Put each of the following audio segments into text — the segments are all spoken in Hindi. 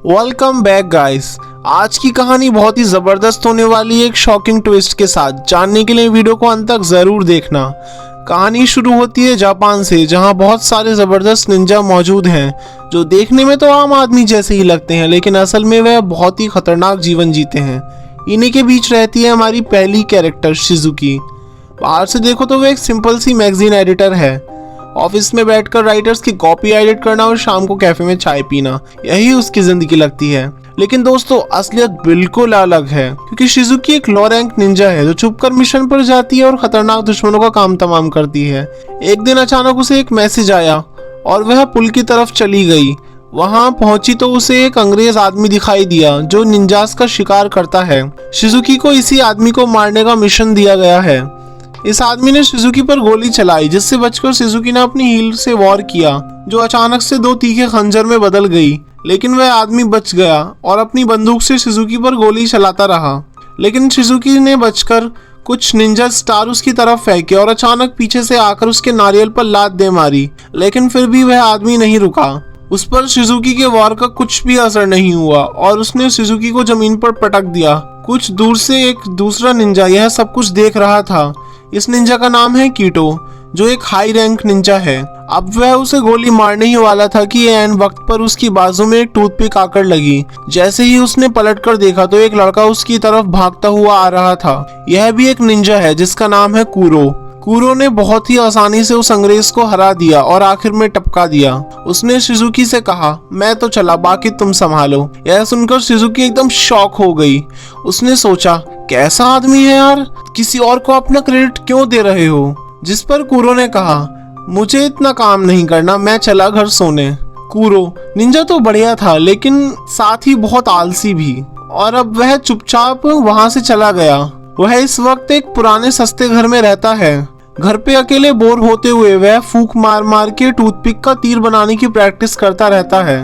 Welcome back guys. आज की कहानी बहुत ही जबरदस्त होने वाली है एक शॉकिंग ट्विस्ट के साथ। जानने के लिए वीडियो को अंत तक जरूर देखना। कहानी शुरू होती है जापान से, जहां बहुत सारे जबरदस्त निंजा मौजूद हैं जो देखने में तो आम आदमी जैसे ही लगते हैं, लेकिन असल में वह बहुत ही खतरनाक जीवन जीते हैं। इन्हीं के बीच रहती है हमारी पहली कैरेक्टर शिजुकी। बाहर से देखो तो वह एक सिंपल सी मैगजीन एडिटर है। ऑफिस में बैठकर राइटर्स की कॉपी एडिट करना और शाम को कैफे में चाय पीना, यही उसकी जिंदगी लगती है। लेकिन दोस्तों, असलियत बिल्कुल अलग है, क्योंकि शिजुकी एक लो रैंक निंजा है जो छुपकर मिशन पर जाती है और खतरनाक दुश्मनों का काम तमाम करती है। एक दिन अचानक उसे एक मैसेज आया और वह पुल की तरफ चली गई। वहां पहुंची तो उसे एक अंग्रेज आदमी दिखाई दिया जो निंजास का शिकार करता है। शिजुकी को इसी आदमी को मारने का मिशन दिया गया है। इस आदमी ने शिजुकी पर गोली चलाई, जिससे बचकर शिजुकी ने अपनी हील से वॉर किया, जो अचानक से दो तीखे खंजर में बदल गई। लेकिन वह आदमी बच गया और अपनी बंदूक से शिजुकी पर गोली चलाता रहा। लेकिन शिजुकी ने बचकर कुछ निंजा स्टार उसकी तरफ फेंके और अचानक पीछे से आकर उसके नारियल पर लात दे मारी। लेकिन फिर भी वह आदमी नहीं रुका। उस पर शिजुकी के वॉर का कुछ भी असर नहीं हुआ और उसने शिजुकी को जमीन पर पटक दिया। कुछ दूर से एक दूसरा निंजा यह सब कुछ देख रहा था। इस निंजा का नाम है कीटो, जो एक हाई रैंक निंजा है। अब वह उसे गोली मारने ही वाला था कि एन वक्त पर उसकी बाजू में एक टूथपिक आकर लगी। जैसे ही उसने पलटकर देखा तो एक लड़का उसकी तरफ भागता हुआ आ रहा था। यह भी एक निंजा है जिसका नाम है कूरो। कूरो ने बहुत ही आसानी से उस अंग्रेज को हरा दिया और आखिर में टपका दिया। उसने शिजुकी से कहा, मैं तो चला, बाकी तुम संभालो। यह सुनकर शिजुकी एकदम शॉक हो गई। उसने सोचा, कैसा आदमी है यार, किसी और को अपना क्रेडिट क्यों दे रहे हो? जिस पर कूरो ने कहा, मुझे इतना काम नहीं करना, मैं चला घर सोने। कूरो निंजा तो बढ़िया था, लेकिन साथ ही बहुत आलसी भी, और अब वह चुपचाप वहां से चला गया। वह इस वक्त एक पुराने सस्ते घर में रहता है। घर पे अकेले बोर होते हुए वह फूंक मार मार के टूथपिक का तीर बनाने की प्रैक्टिस करता रहता है।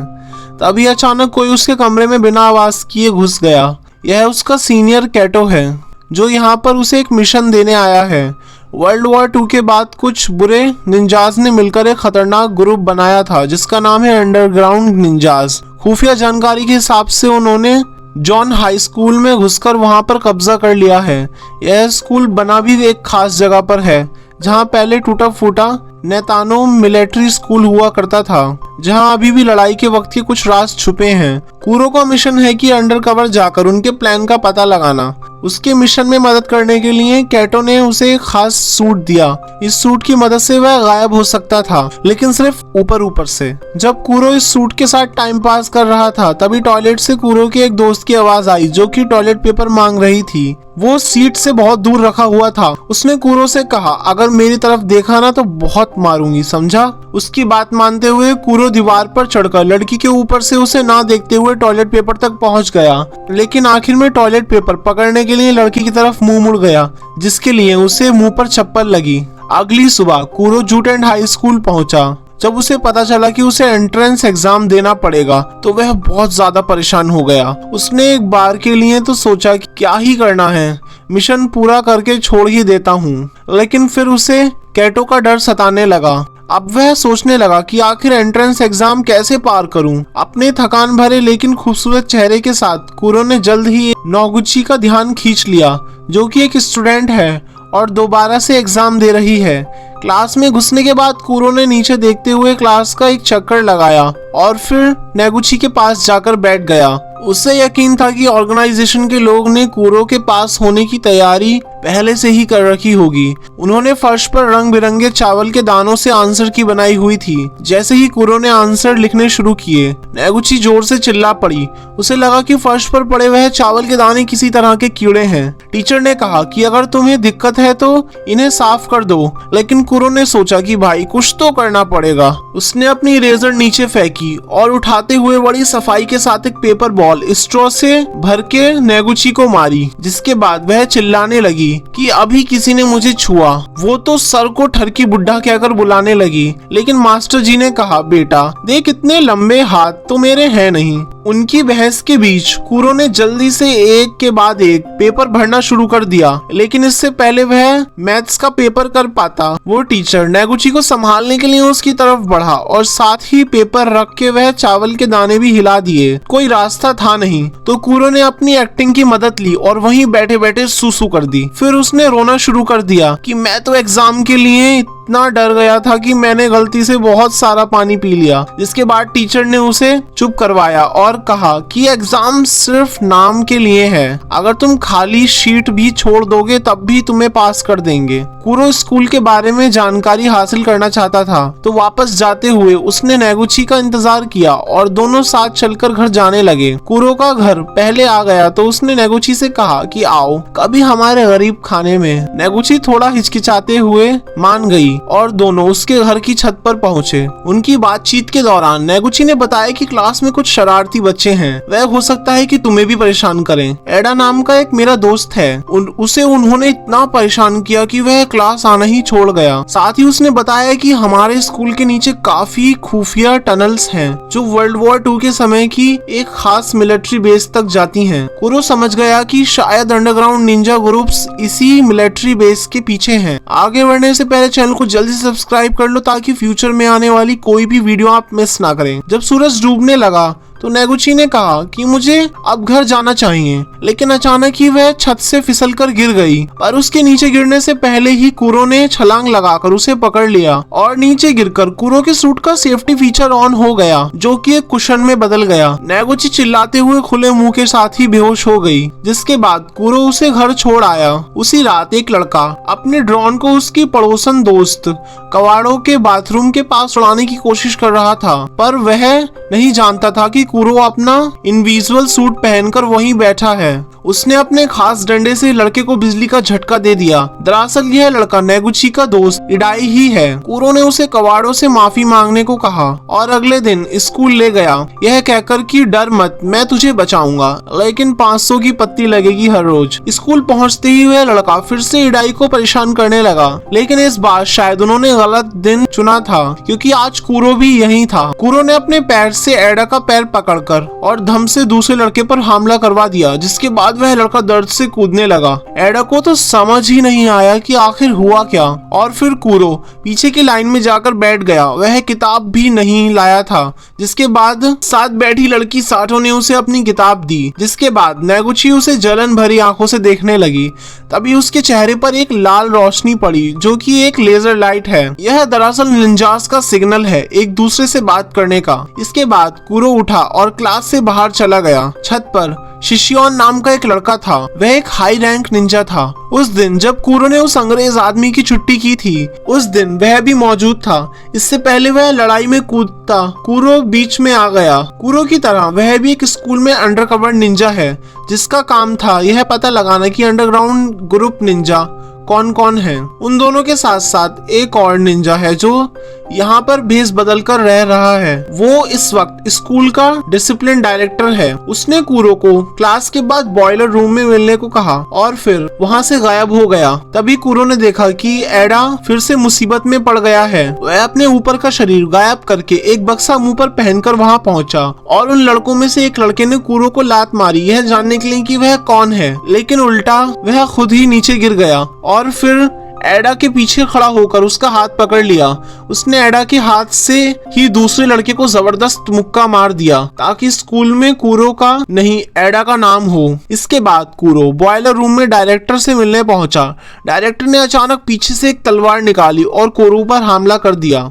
तभी अचानक कोई उसके कमरे में बिना आवाज किए घुस गया। यह उसका सीनियर कैटो है, जो यहाँ पर उसे एक मिशन देने आया है। वर्ल्ड वॉर 2 के बाद कुछ बुरे निंजाज ने मिलकर एक खतरनाक ग्रुप बनाया था जिसका नाम है अंडरग्राउंड निंजाज। खुफिया जानकारी के हिसाब से उन्होंने जॉन हाई स्कूल में घुसकर वहां पर कब्जा कर लिया है। यह स्कूल बना भी एक खास जगह पर है, जहां पहले टूटा फूटा नेतानो मिलिट्री स्कूल हुआ करता था, जहां अभी भी लड़ाई के वक्त के कुछ राज छुपे हैं। कूरो का मिशन है कि अंडरकवर जाकर उनके प्लान का पता लगाना। उसके मिशन में मदद करने के लिए कैटो ने उसे एक खास सूट दिया। इस सूट की मदद से वह गायब हो सकता था, लेकिन सिर्फ ऊपर ऊपर से। जब कूरो इस सूट के साथ टाइम पास कर रहा था, तभी टॉयलेट से कूरो के एक दोस्त की आवाज आई, जो कि टॉयलेट पेपर मांग रही थी। वो सीट से बहुत दूर रखा हुआ था। उसने कूरो से कहा, अगर मेरी तरफ देखा ना तो बहुत मारूंगी, समझा? उसकी बात मानते हुए कूरो दीवार पर चढ़कर लड़की के ऊपर से उसे ना देखते हुए टॉयलेट पेपर तक पहुंच गया। लेकिन आखिर में टॉयलेट पेपर पकड़ने के लिए लड़की की तरफ मुंह मुड़ गया, जिसके लिए उसे मुंह पर चप्पल लगी। अगली सुबह कूरो जूट एंड हाई स्कूल पहुंचा। जब उसे पता चला कि उसे एंट्रेंस एग्जाम देना पड़ेगा, तो वह बहुत ज्यादा परेशान हो गया। उसने एक बार के लिए तो सोचा कि क्या ही करना है, मिशन पूरा करके छोड़ ही देता हूँ। लेकिन फिर उसे कैटो का डर सताने लगा। अब वह सोचने लगा कि आखिर एंट्रेंस एग्जाम कैसे पार करूं। अपने थकान भरे लेकिन खूबसूरत चेहरे के साथ कूरो ने जल्द ही नोगुची का ध्यान खींच लिया, जो कि एक स्टूडेंट है और दोबारा से एग्जाम दे रही है। क्लास में घुसने के बाद कूरो ने नीचे देखते हुए क्लास का एक चक्कर लगाया और फिर नेगुची के पास जाकर बैठ गया। उसे यकीन था कि ऑर्गेनाइजेशन के लोग ने कूरो के पास होने की तैयारी पहले से ही कर रखी होगी। उन्होंने फर्श पर रंग बिरंगे चावल के दानों से आंसर की बनाई हुई थी। जैसे ही कूरो ने आंसर लिखने शुरू किए, नेगुची जोर से चिल्ला पड़ी। उसे लगा कि फर्श पर पड़े हुए चावल के दाने किसी तरह के कीड़े हैं। टीचर ने कहा कि अगर तुम्हें दिक्कत है तो इन्हें साफ कर दो। लेकिन कूरो ने सोचा कि भाई कुछ तो करना पड़ेगा। उसने अपनी इरेजर नीचे फेंकी और उठाते हुए बड़ी सफाई के साथ एक पेपर बॉल स्ट्रॉ से भर के नेगुची को मारी, जिसके बाद वह चिल्लाने लगी कि अभी किसी ने मुझे छुआ। वो तो सर को ठरकी बुढ़ा कहकर बुलाने लगी। लेकिन मास्टर जी ने कहा, बेटा देख, इतने लंबे हाथ तो मेरे हैं नहीं। उनकी बहस के बीच कुरो ने जल्दी से एक के बाद एक पेपर भरना शुरू कर दिया, लेकिन इससे पहले वह मैथ्स का पेपर कर पाता, वो टीचर नेगुची को संभालने के लिए उसकी तरफ बढ़ा और साथ ही पेपर रख के वह चावल के दाने भी हिला दिए। कोई रास्ता था नहीं तो कुरो ने अपनी एक्टिंग की मदद ली और वहीं बैठे बैठे सूसू कर दी। फिर उसने रोना शुरू कर दिया कि मैं तो एग्जाम के लिए इतना डर गया था कि मैंने गलती से बहुत सारा पानी पी लिया। जिसके बाद टीचर ने उसे चुप करवाया और कहा कि एग्जाम सिर्फ नाम के लिए है, अगर तुम खाली शीट भी छोड़ दोगे तब भी तुम्हें पास कर देंगे। कुरो स्कूल के बारे में जानकारी हासिल करना चाहता था तो वापस जाते हुए उसने नेगुची का इंतजार किया और दोनों साथ चलकर घर जाने लगे। कुरो का घर पहले आ गया तो उसने नेगुची से कहा कि आओ कभी हमारे गरीब खाने में। नेगुची थोड़ा हिचकिचाते हुए मान गई और दोनों उसके घर की छत पर पहुंचे। उनकी बातचीत के दौरान नेगुची ने बताया कि क्लास में कुछ शरारती बच्चे हैं, वह हो सकता है कि तुम्हें भी परेशान करें। एडा नाम का एक मेरा दोस्त है, उसे उन्होंने इतना परेशान किया कि वह क्लास आना ही छोड़ गया। साथ ही उसने बताया कि हमारे स्कूल के नीचे काफी खुफिया टनल्स हैं जो वर्ल्ड वॉर 2 के समय की एक खास मिलिट्री बेस तक जाती हैं। कुरो समझ गया कि शायद अंडरग्राउंड निंजा ग्रुप्स इसी मिलिट्री बेस के पीछे हैं। आगे बढ़ने से पहले चैनल को जल्दी से सब्सक्राइब कर लो ताकि फ्यूचर में आने वाली कोई भी वीडियो आप मिस ना करें। जब सूरज डूबने लगा तो नेगुची ने कहा कि मुझे अब घर जाना चाहिए, लेकिन अचानक ही वह छत से फिसलकर गिर गई। पर उसके नीचे गिरने से पहले ही कुरो ने छलांग लगाकर उसे पकड़ लिया और नीचे गिरकर कुरो के सूट का सेफ्टी फीचर ऑन हो गया जो कि एक कुशन में बदल गया। नेगुची चिल्लाते हुए खुले मुंह के साथ ही बेहोश हो गई, जिसके बाद कुरो उसे घर छोड़ आया। उसी रात एक लड़का अपने ड्रोन को उसकी पड़ोसन दोस्त कवाड़ों के बाथरूम के पास उड़ाने की कोशिश कर रहा था, पर वह नहीं जानता था कि कुरो अपना इनविजिबल सूट पहनकर वहीं बैठा है। उसने अपने खास डंडे से लड़के को बिजली का झटका दे दिया। दरअसल यह लड़का नेगुची का दोस्त इडाई ही है। कुरो ने उसे कवाड़ों से माफी मांगने को कहा और अगले दिन स्कूल ले गया, यह कहकर कि डर मत, मैं तुझे बचाऊंगा, लेकिन 500 की पत्ती लगेगी हर रोज। स्कूल पहुंचते ही वह लड़का फिर से इडाई को परेशान करने लगा, लेकिन इस बार शायद उन्होंने गलत दिन चुना था क्योंकि आज कुरो भी यहीं था। कुरो ने अपने पैर से एडा का पैर पकड़कर और धम से दूसरे लड़के पर हमला करवा दिया, जिसके बाद वह लड़का दर्द से कूदने लगा। एडा को तो समझ ही नहीं आया कि आखिर हुआ क्या, और फिर कुरो पीछे की लाइन में जाकर बैठ गया। वह किताब भी नहीं लाया था, जिसके बाद साथ बैठी लड़की साटो ने उसे अपनी किताब दी। जिसके बाद नेगुची उसे जलन भरी आंखों से देखने लगी। तभी उसके चेहरे पर एक लाल रोशनी पड़ी जो कि एक लेजर लाइट है। यह दरअसल निंजास का सिग्नल है एक दूसरे से बात करने का। इसके बाद कुरो उठा और क्लास से बाहर चला गया। छत पर शिशियोन नाम का एक लड़का था, वह एक हाई रैंक निंजा था। उस दिन जब कुरो ने उस अंग्रेज आदमी की छुट्टी की थी, उस दिन वह भी मौजूद था। इससे पहले वह लड़ाई में कूदता कुरो बीच में आ गया। कुरो की तरह वह भी एक स्कूल में अंडरकवर निंजा है, जिसका काम था यह पता लगाना कि अंडरग्राउंड ग्रुप निंजा कौन कौन है। उन दोनों के साथ साथ एक और निंजा है जो यहाँ पर भेष बदल कर रह रहा है। वो इस वक्त स्कूल का डिसिप्लिन डायरेक्टर है। उसने कुरो को क्लास के बाद बॉयलर रूम में मिलने को कहा और फिर वहाँ से गायब हो गया। तभी कुरो ने देखा कि एडा फिर से मुसीबत में पड़ गया है। वह अपने ऊपर का शरीर गायब करके एक बक्सा मुंह पर पहनकर वहाँ पहुँचा और उन लड़कों में से एक लड़के ने कुरो को लात मारी यह जानने के लिए कि वह कौन है, लेकिन उल्टा वह खुद ही नीचे गिर गया और फिर एडा के पीछे खड़ा होकर उसका हाथ पकड़ लिया। उसने एडा के हाथ से ही दूसरे लड़के को जबरदस्त मुक्का मार दिया ताकि स्कूल में कुरो का नहीं एडा का नाम हो। इसके बाद कुरो बॉयलर रूम में डायरेक्टर से मिलने पहुंचा। डायरेक्टर ने अचानक पीछे से एक तलवार निकाली और कुरो पर हमला कर दिया।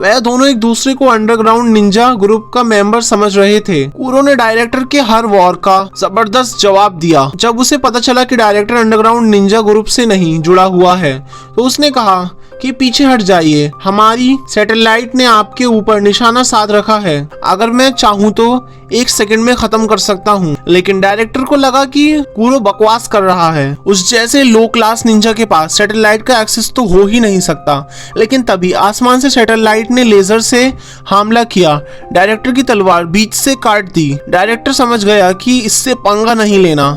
वह दोनों एक दूसरे को अंडरग्राउंड निंजा ग्रुप का मेंबर समझ रहे थे। कुरो ने डायरेक्टर के हर वॉर का जबरदस्त जवाब दिया। जब उसे पता चला कि डायरेक्टर अंडरग्राउंड निंजा ग्रुप से नहीं जुड़ा हुआ है तो उसने कहा कि पीछे हट जाइए, हमारी सैटेलाइट ने आपके ऊपर निशाना साध रखा है। अगर मैं चाहूँ तो 1 सेकंड में खत्म कर सकता हूँ। लेकिन डायरेक्टर को लगा कि कुरो बकवास कर रहा है, उस जैसे लो क्लास निंजा के पास सैटेलाइट का एक्सेस तो हो ही नहीं सकता। लेकिन तभी आसमान से सैटेलाइट ने लेजर से हमला किया, डायरेक्टर की तलवार बीच से काट दी। डायरेक्टर समझ गया कि इससे पंगा नहीं लेना।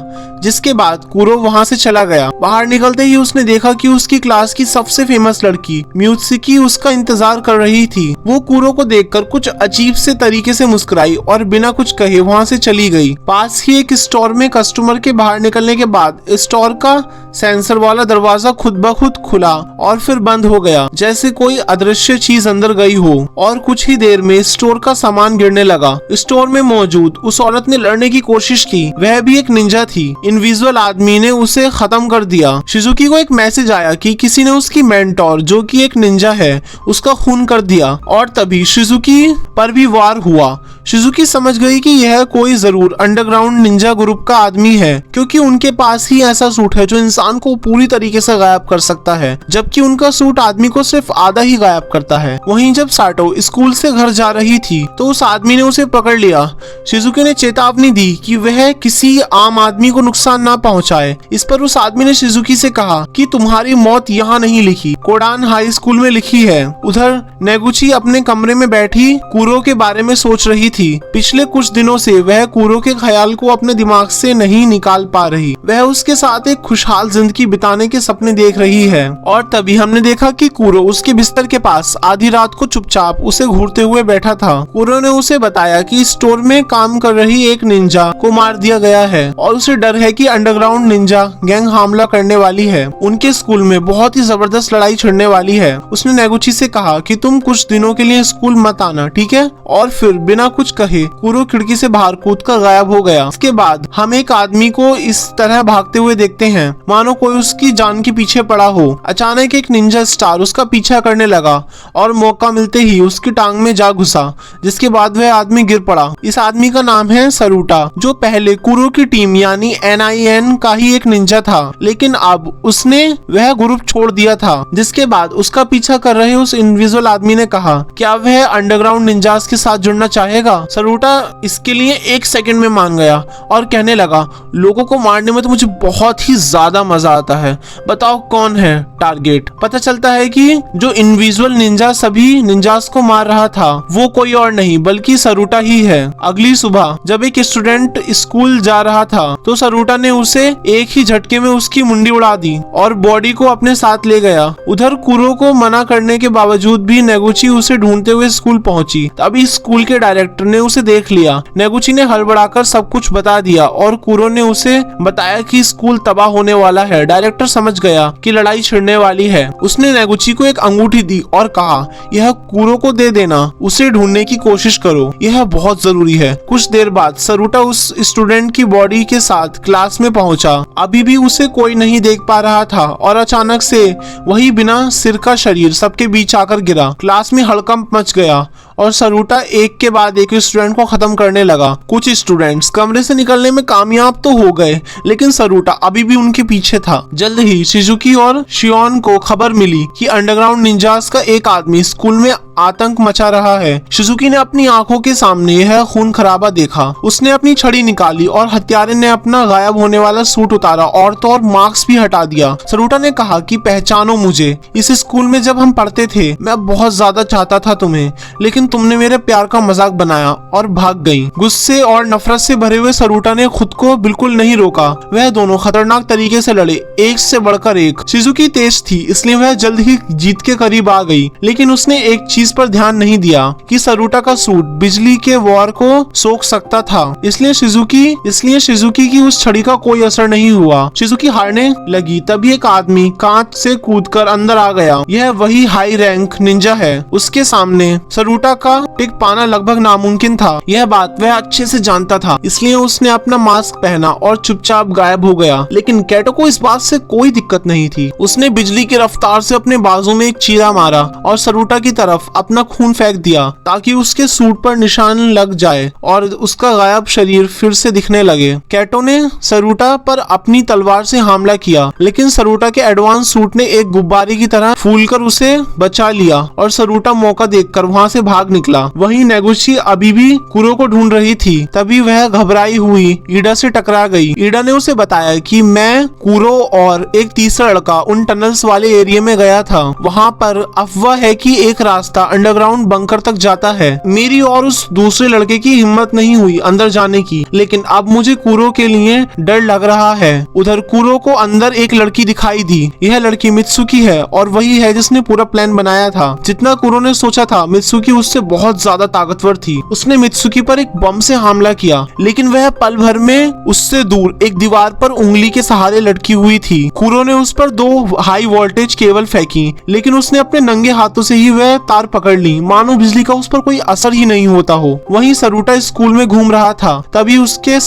जिसके बाद कुरो वहाँ से चला गया। बाहर निकलते ही उसने देखा कि उसकी क्लास की सबसे फेमस लड़की म्यूत्सुकी उसका इंतजार कर रही थी। वो कुरो को देखकर कुछ अजीब से तरीके से मुस्कुराई और बिना कुछ कहे वहाँ से चली गई। पास ही एक स्टोर में कस्टमर के बाहर निकलने के बाद स्टोर का सेंसर वाला दरवाजा खुद ब खुद खुला और फिर बंद हो गया, जैसे कोई अदृश्य चीज अंदर गई हो। और कुछ ही देर में स्टोर का सामान गिरने लगा। स्टोर में मौजूद उस औरत ने लड़ने की कोशिश की। वह भी एक निंजा थी। इनविजिबल आदमी ने उसे खत्म कर दिया। शिजुकी को एक मैसेज आया कि किसी ने उसकी मेंटोर, जो कि एक निंजा है, उसका खून कर दिया और तभी शिजुकी पर भी वार हुआ। शिजुकी समझ गई कि यह कोई जरूर अंडरग्राउंड निंजा ग्रुप का आदमी है, क्योंकि उनके पास ही ऐसा सूट है जो इंसान को पूरी तरीके से गायब कर सकता है, जबकि उनका सूट आदमी को सिर्फ आधा ही गायब करता है। वहीं जब साटो स्कूल से घर जा रही थी तो उस आदमी ने उसे पकड़ लिया। शिजुकी ने चेतावनी दी कि वह किसी आम आदमी को नुकसान ना पहुंचाए। इस पर उस आदमी ने शिजुकी से कहा कि तुम्हारी मौत यहाँ नहीं लिखी, कोडान हाई स्कूल में लिखी है। उधर नेगुची अपने कमरे में बैठी कुरो के बारे में सोच रही थी। पिछले कुछ दिनों से वह कुरो के ख्याल को अपने दिमाग से नहीं निकाल पा रही। वह उसके साथ एक खुशहाल जिंदगी बिताने के सपने देख रही है। और तभी हमने देखा कि कुरो उसके बिस्तर के पास आधी रात को चुपचाप उसे घूरते हुए बैठा था। कुरो ने उसे बताया कि स्टोर में काम कर रही एक निंजा को मार दिया गया है और उसे डर है कि अंडरग्राउंड निंजा गैंग हमला करने वाली है। उनके स्कूल में बहुत ही जबरदस्त लड़ाई छिड़ने वाली है। उसने नेगुची से कहा कि तुम कुछ दिनों के लिए स्कूल मत आना, ठीक है? और फिर बिना कुछ कहे कुरो खिड़की से बाहर कूदकर गायब हो गया। इसके बाद हम एक आदमी को इस तरह भागते हुए देखते हैं मानो कोई उसकी जान के पीछे पड़ा हो। अचानक एक निंजा स्टार उसका पीछा करने लगा और मौका मिलते ही उसकी टांग में जा घुसा, जिसके बाद वह आदमी गिर पड़ा। इस आदमी का नाम है सरूटा, जो पहले कुरो की टीम यानी NIN का ही एक निंजा था, लेकिन अब उसने वह ग्रुप छोड़ दिया था। जिसके बाद उसका पीछा कर रहे उस इनविजिबल आदमी ने कहा क्या वह अंडरग्राउंड निंजास के साथ जुड़ना चाहेगा। सरूटा इसके लिए 1 सेकंड में मान गया और कहने लगा लोगों को मारने में तो मुझे बहुत ही ज्यादा मजा आता है, बताओ कौन है टारगेट। पता चलता है कि जो इनविजिबल निंजा सभी निंजास को मार रहा था वो कोई और नहीं बल्कि सरूटा ही है। अगली सुबह जब एक स्टूडेंट स्कूल जा रहा था तो सरूटा ने उसे एक ही झटके में उसकी मुंडी उड़ा दी और बॉडी को अपने साथ ले गया। उधर कुरो को मना करने के बावजूद भी नेगुची उसे ढूंढते हुए स्कूल पहुंची। तभी स्कूल के डायरेक्टर ने उसे देख लिया। नेगुची ने हड़बड़ाकर सब कुछ बता दिया और कुरो ने उसे बताया कि स्कूल तबाह होने वाला है। डायरेक्टर समझ गया कि लड़ाई छिड़ने वाली है। उसने नेगुची को एक अंगूठी दी और कहा यह कुरो को दे देना, उसे ढूंढने की कोशिश करो, यह बहुत जरूरी है। कुछ देर बाद सरूटा उस स्टूडेंट की बॉडी के साथ क्लास में पहुंचा। अभी भी उसे कोई नहीं देख पा रहा था और अचानक से वही बिना सिर का शरीर सबके बीच आकर गिरा। क्लास में हड़कंप मच गया और सरूटा एक के बाद एक स्टूडेंट को खत्म करने लगा। कुछ स्टूडेंट्स कमरे से निकलने में कामयाब तो हो गए, लेकिन सरूटा अभी भी उनके पीछे था। जल्द ही शिजुकी और शियोन को खबर मिली कि अंडरग्राउंड निंजास का एक आदमी स्कूल में आतंक मचा रहा है। शिजुकी ने अपनी आंखों के सामने यह खून खराबा देखा। उसने अपनी छड़ी निकाली और हत्यारे ने अपना गायब होने वाला सूट उतारा और तो और मास्क भी हटा दिया। सरूटा ने कहा कि पहचानो मुझे, इस स्कूल में जब हम पढ़ते थे मैं बहुत ज्यादा चाहता था तुम्हें, लेकिन तुमने मेरे प्यार का मजाक बनाया और भाग गई। गुस्से और नफरत से भरे हुए सरूटा ने खुद को बिल्कुल नहीं रोका। वह दोनों खतरनाक तरीके से लड़े, एक से बढ़कर एक। शिजुकी तेज थी इसलिए वह जल्द ही जीत के करीब आ गई, लेकिन उसने एक चीज पर ध्यान नहीं दिया कि सरूटा का सूट बिजली के वार को सोख सकता था। इसलिए शिजुकी की उस छड़ी का कोई असर नहीं हुआ। शिजुकी हारने लगी तभी एक आदमी कांच से कूदकर अंदर आ गया। यह वही हाई रैंक निंजा है। उसके सामने सरूटा का टिक पाना लगभग नामुमकिन था। यह बात वह अच्छे से जानता था, इसलिए उसने अपना मास्क पहना और चुपचाप गायब हो गया। लेकिन कैटो को इस बात से कोई दिक्कत नहीं थी। उसने बिजली की रफ्तार से अपने बाजू में एक चीरा मारा और सरूटा की तरफ अपना खून फेंक दिया ताकि उसके सूट पर निशान लग जाए और उसका गायब शरीर फिर से दिखने लगे। कैटो ने सरूटा पर अपनी तलवार से हमला किया, लेकिन सरूटा के एडवांस सूट ने एक गुब्बारे की तरह फूलकर उसे बचा लिया और सरूटा मौका देखकर वहां से भाग निकला। वहीं नेगुची अभी भी कुरो को ढूंढ रही थी। तभी वह घबराई हुई ईडा से टकरा गई। ईडा ने उसे बताया कि मैं, कुरो और एक तीसरा लड़का उन टनल्स वाले एरिया में गया था। वहां पर अफवाह है कि एक रास्ता अंडरग्राउंड बंकर तक जाता है। मेरी और उस दूसरे लड़के की हिम्मत नहीं हुई अंदर जाने की, लेकिन अब मुझे कुरो के लिए डर लग रहा है। उधर कुरो को अंदर एक लड़की दिखाई दी। यह लड़की मित्सुकी है और वही है जिसने पूरा प्लान बनाया था। जितना कुरो ने सोचा था, मित्सुकी उससे बहुत ज्यादा ताकतवर थी। उसने मित्सुकी पर एक बम से हमला किया, लेकिन वह पल भर में उससे दूर एक दीवार पर उंगली के सहारे लटकी हुई थी। कुरो ने उस पर 2 हाई वोल्टेज केबल फेंकी, लेकिन उसने अपने नंगे हाथों से ही वह तार पकड़ ली, मानो बिजली का उस पर कोई असर ही नहीं होता हो। वहीं सरुटा स्कूल में घूम रहा था, तभी उसके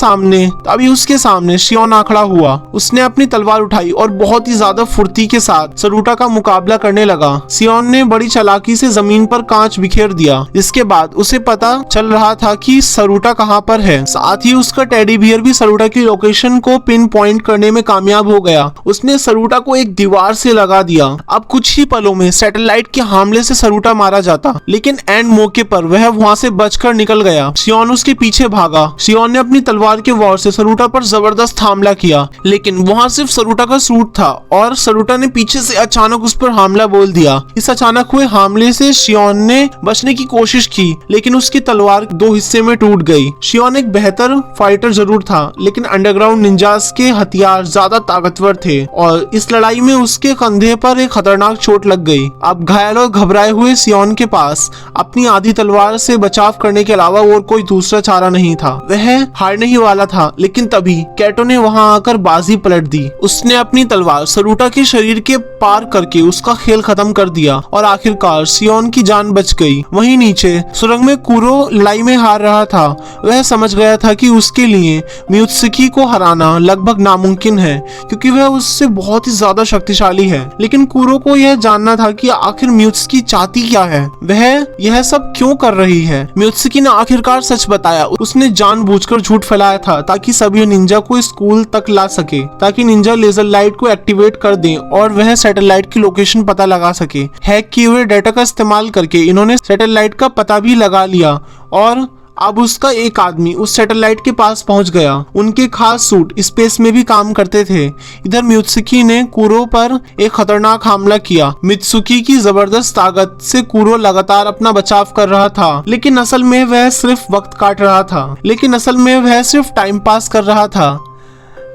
सामने शियोन आ खड़ा हुआ। उसने अपनी तलवार उठाई और बहुत ही ज्यादा फुर्ती के साथ सरुटा का मुकाबला करने लगा। शियोन ने बड़ी चालाकी से जमीन पर कांच बिखेर दिया, जिसके बाद उसे पता चल रहा था कि सरुटा कहां पर है। साथ ही उसका टेडी बियर भी सरुटा की लोकेशन को पिन पॉइंट करने में कामयाब हो गया। उसने सरुटा को एक दीवार से लगा दिया। अब कुछ ही पलों में सैटेलाइट के हमले से सरुटा मारा जाता, लेकिन एंड मौके पर वह वहां से बचकर निकल गया। शियोन उसके पीछे भागा। शियोन ने अपनी तलवार के वार से सरुटा पर जबरदस्त हमला किया, लेकिन वहां सिर्फ सरुटा का सूट था और सरुटा ने पीछे से अचानक उस पर हमला बोल दिया। इस अचानक हुए हमले से शियोन ने बचने की कोशिश की, लेकिन उसकी तलवार 2 हिस्से में टूट गई। शियोन एक बेहतर फाइटर जरूर था, लेकिन अंडरग्राउंड निंजास के हथियार ज्यादा ताकतवर थे और इस लड़ाई में उसके कंधे पर एक खतरनाक चोट लग गई। अब घायल और घबराए हुए शियोन के पास अपनी आधी तलवार से बचाव करने के अलावा और कोई दूसरा चारा नहीं था। वह हारने ही वाला था, लेकिन तभी कैटो ने वहां आकर बाजी पलट दी। उसने अपनी तलवार सरुटा के शरीर के पार करके उसका खेल खत्म कर दिया और आखिरकार शियोन की जान बच गई। वहीं नीचे सुरंग में कुरो लड़ाई में हार रहा था। वह समझ गया था कि उसके लिए मित्सुकी को हराना लगभग नामुमकिन है, क्योंकि वह उससे बहुत ही ज्यादा शक्तिशाली है। लेकिन कुरो को यह जानना था कि आखिर मित्सुकी चाहती क्या है, वह यह सब क्यों कर रही है। मित्सुकी ने आखिरकार सच बताया। उसने जानबूझकर झूठ फैलाया था ताकि सभी निंजा को स्कूल तक ला सके, ताकि निंजा लेजर लाइट को एक्टिवेट कर दें और वह सैटेलाइट की लोकेशन पता लगा सके। हैक किए हुए डेटा का इस्तेमाल करके इन्होंने सैटेलाइट का पता भी लगा लिया और अब उसका एक आदमी उस सैटेलाइट के पास पहुंच गया। उनके खास सूट स्पेस में भी काम करते थे। इधर मित्सुकी ने कुरो पर एक खतरनाक हमला किया। मित्सुकी की जबरदस्त ताकत से कुरो लगातार अपना बचाव कर रहा था, लेकिन असल में वह सिर्फ वक्त काट रहा था। लेकिन असल में वह सिर्फ टाइम पास कर रहा था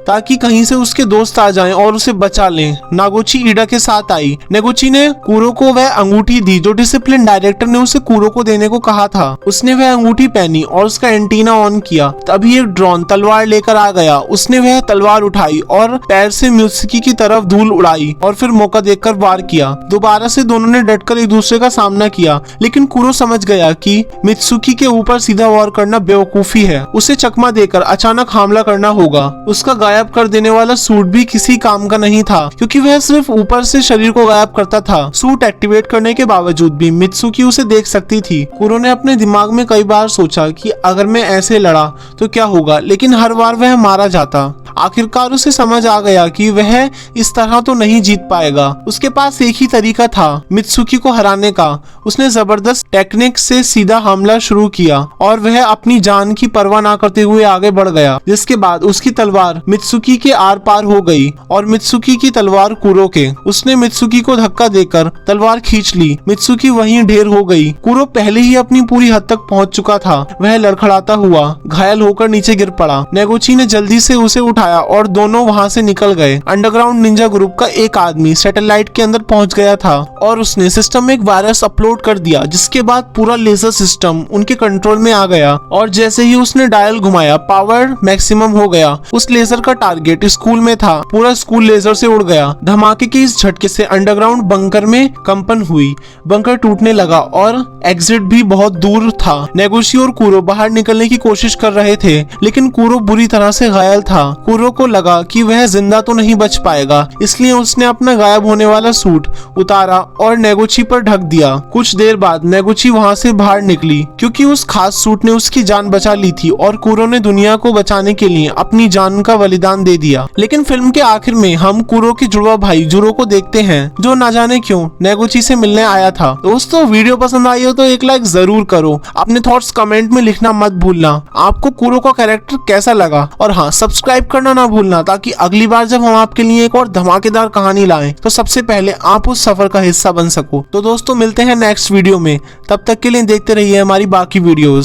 ताकि कहीं से उसके दोस्त आ जाएं और उसे बचा लें। नागोची ईडा के साथ आई। नागोची ने कुरो को वह अंगूठी दी जो डिसिप्लिन डायरेक्टर ने उसे कुरो को देने को कहा था। उसने वह अंगूठी पहनी और उसका एंटीना ऑन किया। तभी एक ड्रोन तलवार लेकर आ गया। उसने वह तलवार उठाई और पैर से मित्सुकी की तरफ धूल उड़ाई और फिर मौका देखकर वार किया। दोबारा से दोनों ने डटकर एक दूसरे का सामना किया, लेकिन कुरो समझ गया कि मित्सुकी के ऊपर सीधा वार करना बेवकूफी है। उसे चकमा देकर अचानक हमला करना होगा। उसका गायब कर देने वाला सूट भी किसी काम का नहीं था, क्योंकि वह सिर्फ ऊपर से शरीर को गायब करता था। सूट एक्टिवेट करने के बावजूद भी मित्सुकी उसे देख सकती थी। कुरो ने अपने दिमाग में कई बार सोचा कि अगर मैं ऐसे लड़ा तो क्या होगा, लेकिन हर बार वह मारा जाता। आखिरकार उसे समझ आ गया कि वह इस तरह तो नहीं जीत पाएगा। उसके पास एक ही तरीका था मित्सुकी को हराने का। उसने जबरदस्त टेक्निक से सीधा हमला शुरू किया और वह अपनी जान की परवाह न करते हुए आगे बढ़ गया, जिसके बाद उसकी तलवार मित्सुकी के आर पार हो गई और मित्सुकी की तलवार कुरो के। उसने मित्सुकी को धक्का देकर तलवार खींच ली। मित्सुकी वहीं ढेर हो गई। कुरो पहले ही अपनी पूरी हद तक पहुंच चुका था। वह लड़खड़ाता हुआ घायल होकर नीचे गिर पड़ा। नागोची ने जल्दी से उसे उठाया और दोनों वहां से निकल गए। अंडरग्राउंड निंजा ग्रुप का एक आदमी सैटेलाइट के अंदर पहुंच गया था और उसने सिस्टम में एक वायरस अपलोड कर दिया, जिसके बाद पूरा लेजर सिस्टम उनके कंट्रोल में आ गया और जैसे ही उसने डायल घुमाया पावर मैक्सिमम हो गया। उस लेजर का टारगेट स्कूल में था। पूरा स्कूल लेजर से उड़ गया। धमाके के इस झटके से अंडरग्राउंड बंकर में कंपन हुई। बंकर टूटने लगा और एग्जिट भी बहुत दूर था। नागोची और कुरो बाहर निकलने की कोशिश कर रहे थे, लेकिन कुरो बुरी तरह से घायल था। कुरो को लगा कि वह जिंदा तो नहीं बच पाएगा, इसलिए उसने अपना गायब होने वाला सूट उतारा और नागोची पर ढक दिया। कुछ देर बाद नागोची वहां से बाहर निकली, क्योंकि उस खास सूट ने उसकी जान बचा ली थी और कुरो ने दुनिया को बचाने के लिए अपनी जान का बलिदान दे दिया। लेकिन फिल्म के आखिर में हम कुरो के जुड़वा भाई जुरो को देखते हैं, जो ना जाने क्यों नागोची से मिलने आया था। दोस्तों, वीडियो पसंद आई हो तो एक लाइक जरूर करो। अपने थॉट्स कमेंट में लिखना मत भूलना। आपको कुरो का कैरेक्टर कैसा लगा, और हाँ, सब्सक्राइब करना करना ना भूलना, ताकि अगली बार जब हम आपके लिए एक और धमाकेदार कहानी लाएं तो सबसे पहले आप उस सफर का हिस्सा बन सको। तो दोस्तों मिलते हैं नेक्स्ट वीडियो में, तब तक के लिए देखते रहिए हमारी बाकी वीडियोस।